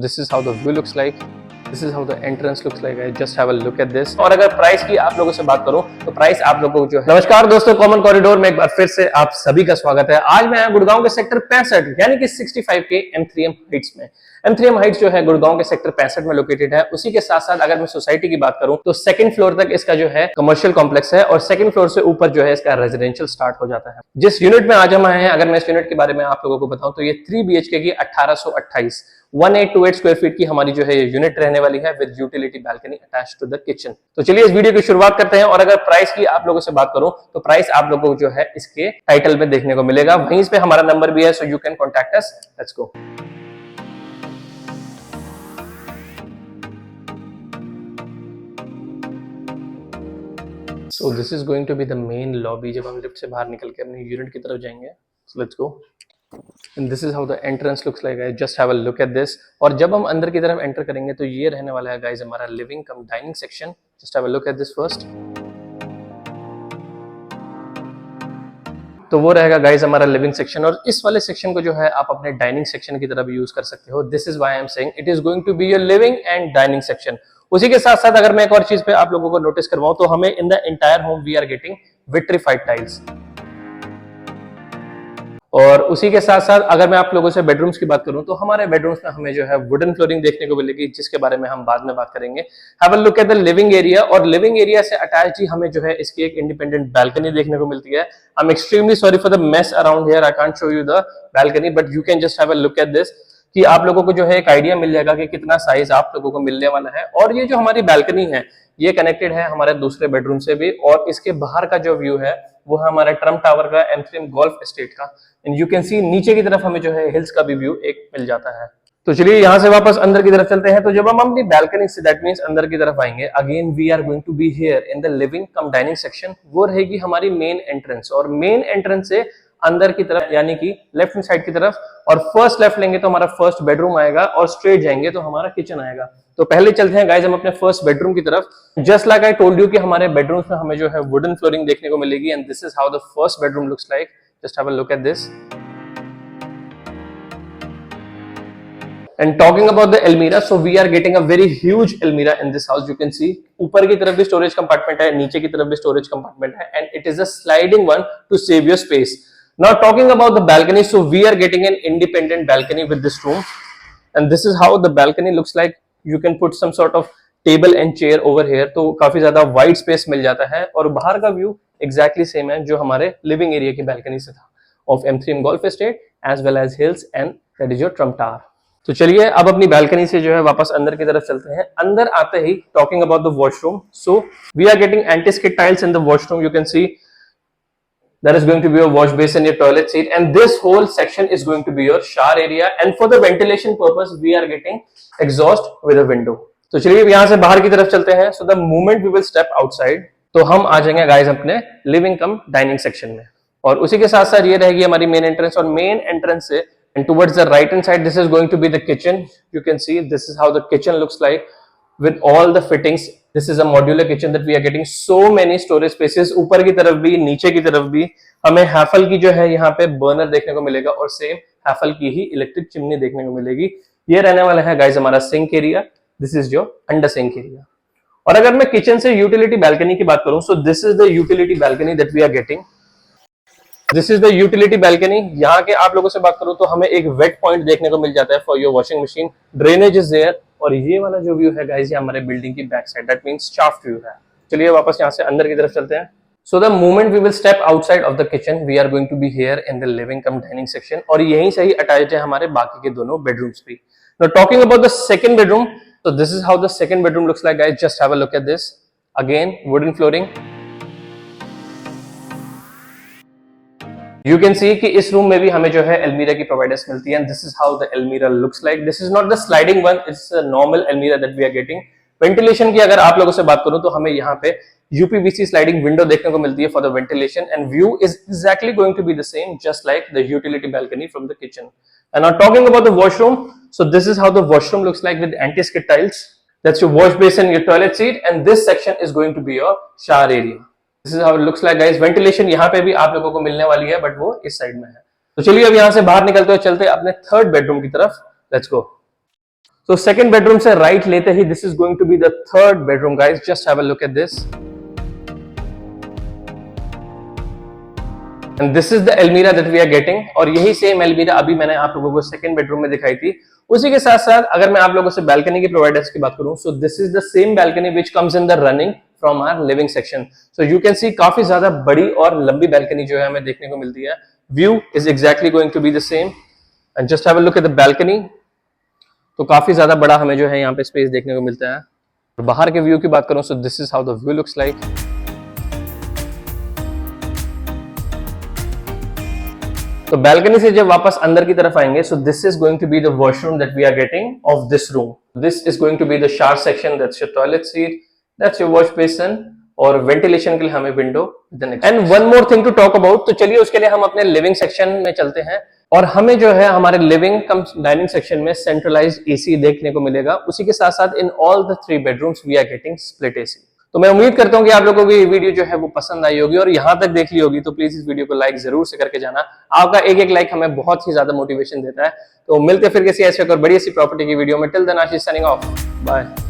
This is how the view looks like. This is how the entrance looks like. I just have a look at this. और अगर price की आप लोगों से बात करूं तो प्राइस आप लोगों को जो है। नमस्कार दोस्तों, कॉमन कॉरिडोर में एक बार फिर से आप सभी का स्वागत है। आज मैं आया गुड़गांव के सेक्टर 65 यानी कि 65 के M3M हाइट्स में। M3M हाइट्स जो है गुड़गांव के सेक्टर 65 में लोकेटेड है। उसी के साथ साथ अगर मैं सोसाइटी की बात करूं तो सेकंड फ्लोर तक इसका जो है कमर्शियल कॉम्प्लेक्स है और सेकंड फ्लोर से ऊपर जो है इसका रेजिडेंशियल स्टार्ट हो जाता है। जिस यूनिट में आज हम आए हैं, अगर मैं इस यूनिट के बारे में आप लोगों को बताऊं तो ये 3 BHK की 1828 1828 स्क्वायर फीट की हमारी जो है ये यूनिट रहने वाली है with utility balcony attached to the kitchen. तो चलिए इस वीडियो की शुरुआत करते हैं। और अगर प्राइस की आप लोगों से बात करूं तो प्राइस आप लोगों को जो है इसके टाइटल में देखने को मिलेगा, वहीं पे हमारा नंबर भी है, so you can contact us. Let's go. So this is going to be the main lobby जब हम लिफ्ट से बाहर निकल के अपनी यूनिट की तरफ जाएंगे। So let's go. And this is how the entrance looks like. I just have a look at this. और जब हम अंदर की तरफ एंटर करेंगे तो ये रहने वाला है गाइस हमारा living cum dining section. Just have a look at this first. तो वो रहेगा गाइस हमारा लिविंग सेक्शन और इस वाले सेक्शन को जो है आप अपने डाइनिंग सेक्शन की तरह भी यूज कर सकते हो। This is why I am saying it is going to be your living and dining section. उसी के साथ साथ अगर मैं एक और चीज पे आप लोगों को नोटिस करवाऊं तो हमें in the entire home we are getting vitrified tiles. और उसी के साथ साथ अगर मैं आप लोगों से बेडरूम्स की बात करूं तो हमारे बेडरूम्स में हमें जो है वुडन फ्लोरिंग देखने को मिलेगी, जिसके बारे में हम बाद में बात करेंगे। Have a look at the living area. और लिविंग एरिया से अटैच ही हमें जो है इसकी एक इंडिपेंडेंट बैल्कनी देखने को मिलती है। I am extremely sorry for the mess around here, I can't show you the balcony but you can just have a look at this कि आप लोगों को जो है एक आइडिया मिल जाएगा कि कितना साइज आप लोगों को मिलने वाला है। और ये जो हमारी बैल्कनी है ये कनेक्टेड है हमारे दूसरे बेडरूम से भी, और इसके बाहर का जो व्यू है वो है हमारे ट्रम्प टावर का, M3M गोल्फ एस्टेट का। एंड यू कैन सी नीचे की तरफ हमें जो है हिल्स का भी व्यू एक मिल जाता है। तो चलिए यहाँ से वापस अंदर की तरफ चलते हैं। तो जब हम अपनी बैल्कनी से दैट मींस अंदर की तरफ आएंगे, again we are going to be here in the living cum dining section. वो रहेगी हमारी मेन एंट्रेंस और मेन एंट्रेंस से अंदर की तरफ यानी कि लेफ्ट हैंड साइड की तरफ, और फर्स्ट लेफ्ट लेंगे तो हमारा फर्स्ट बेडरूम आएगा और स्ट्रेट जाएंगे तो हमारा किचन आएगा। तो पहले चलते हैं गाइस हम अपने फर्स्ट बेडरूम की तरफ। Just like I told you कि हमारे बेडरूम्स में हमें जो है वुडन फ्लोरिंग देखने को मिलेगी and this is how the first bedroom looks like. Just have a look at this. And talking about the Almirah, so we are getting a very huge Almirah in this house. You can see ऊपर की तरफ भी storage compartment है, नीचे की तरफ भी storage compartment है, and it is a sliding one to save your space. Now talking about the balcony, so we are getting an independent balcony with this room, and this is how the balcony looks like. You can put some sort of table and chair over here, तो काफी ज्यादा wide space मिल जाता है। और बाहर का view exactly same है जो हमारे लिविंग एरिया की बैल्कनी से था of M3M golf estate as well as hills, and that is your Trump tower. तो चलिए अब अपनी बैल्कनी से जो है वापस अंदर की तरफ चलते हैं। अंदर आते ही talking about the washroom, so we are getting anti-skid tiles in the washroom. You can see there is going to be a wash basin, your toilet seat, and this whole section is going to be your shower area, and for the ventilation purpose we are getting exhaust with a window. तो चलिए यहाँ से बाहर की तरफ चलते हैं। So the moment we will step outside तो हम आ जाएंगे गाइस अपने लिविंग कम डाइनिंग सेक्शन में, और उसी के साथ साथ ये रहेगी हमारी मेन एंट्रेंस। और मेन एंट्रेंस से and towards the right hand side this is going to be the kitchen. You can see this is how the kitchen looks like with all the fittings. This is a modular kitchen that we are getting so many storage spaces. ऊपर की तरफ भी नीचे की तरफ भी हमें हैफल की जो है यहाँ पे बर्नर देखने को मिलेगा और सेम हैफल की ही इलेक्ट्रिक चिमनी देखने को मिलेगी। ये रहने वाला है गाइस हमारा sink area. This is your under sink area. और अगर मैं किचन से यूटिलिटी बैल्कनी की बात करूं, so this is the utility balcony that we are getting. This is the utility balcony. यहाँ के आप लोगों से बात करूं तो हमें एक वेट पॉइंट देखने को मिल जाता है for your washing machine. Drainage is there, और ये वाला जो व्यू है गाइस ये हमारे बिल्डिंग की back side, that means shaft view है। चलिए वापस यहाँ से अंदर की तरफ चलते हैं। So the moment we will step outside of the kitchen we are going to be here in the living cum dining section, और यहीं से ही अटैच है हमारे बाकी के दोनों बेडरूम्स भी। Now talking about the second bedroom, so this is how the second bedroom looks like guys. Just have a look at this. Again wooden flooring. You can see कि इस रूम में भी हमें जो है Almirah की providers मिलती है, and this is how the Almirah looks like. This is not the sliding one, it's a normal Almirah that we are getting. Ventilation की अगर आप लोगों से बात करूं तो हमें यहाँ पे UPVC स्लाइडिंग विंडो देखने को मिलती है for the ventilation, and view is exactly going to be the same just like the utility balcony from the kitchen. And now talking about the washroom, so this is how the washroom looks like with anti-skid tiles. That's your wash basin, your toilet seat, and this section is going to be your shower area. This is how it looks like guys. Ventilation यहाँ पे भी आप लोगों को मिलने वाली है, but वो इस साइड में है। तो चलिए अब यहाँ से बाहर निकलते हुए चलते हैं अपने थर्ड बेडरूम की तरफ। Let's go. So second bedroom से right लेते ही this is going to be the third bedroom guys. Just have a look at this. And this is the Almirah that we are getting. और यही same Almirah अभी मैंने आप लोगों को second bedroom में दिखाई थी. उसी के साथ साथ अगर मैं आप लोगों से balcony की प्रोवाइडर्स की बात करूं, so this is the same balcony which comes in the running from our living section. So you can see काफी ज्यादा बड़ी और लंबी balcony जो है हमें देखने को मिलती है. View is exactly going to be the same. And just have a look at the balcony. तो काफी ज्यादा बड़ा हमें जो है यहाँ पे स्पेस देखने को मिलता है. और बाहर के व्यू की बात करूं, so this is how the view looks like. तो बैल्कनी से जब वापस अंदर की तरफ आएंगे, so this is going to be the washroom that we are getting of this room. This is going to be the shower section. That's your toilet seat. That's your wash basin. और ventilation के लिए हमें window. And one more thing to talk about. तो चलिए उसके लिए हम अपने लिविंग सेक्शन में चलते हैं और हमें जो है हमारे लिविंग कम डाइनिंग सेक्शन में सेंट्रलाइज्ड एसी देखने को मिलेगा. उसी के साथ साथ in all the 3 bedrooms we are getting split AC. तो मैं उम्मीद करता हूं कि आप लोगों को ये वीडियो जो है वो पसंद आई होगी और यहां तक देख ली होगी. तो प्लीज इस वीडियो को लाइक जरूर से करके जाना. आपका एक लाइक हमें बहुत ही ज्यादा मोटिवेशन देता है. तो मिलते फिर किसी ऐसे और बड़ी सी प्रॉपर्टी की वीडियो में. टिल देन आशीष साइनिंग ऑफ. बाय.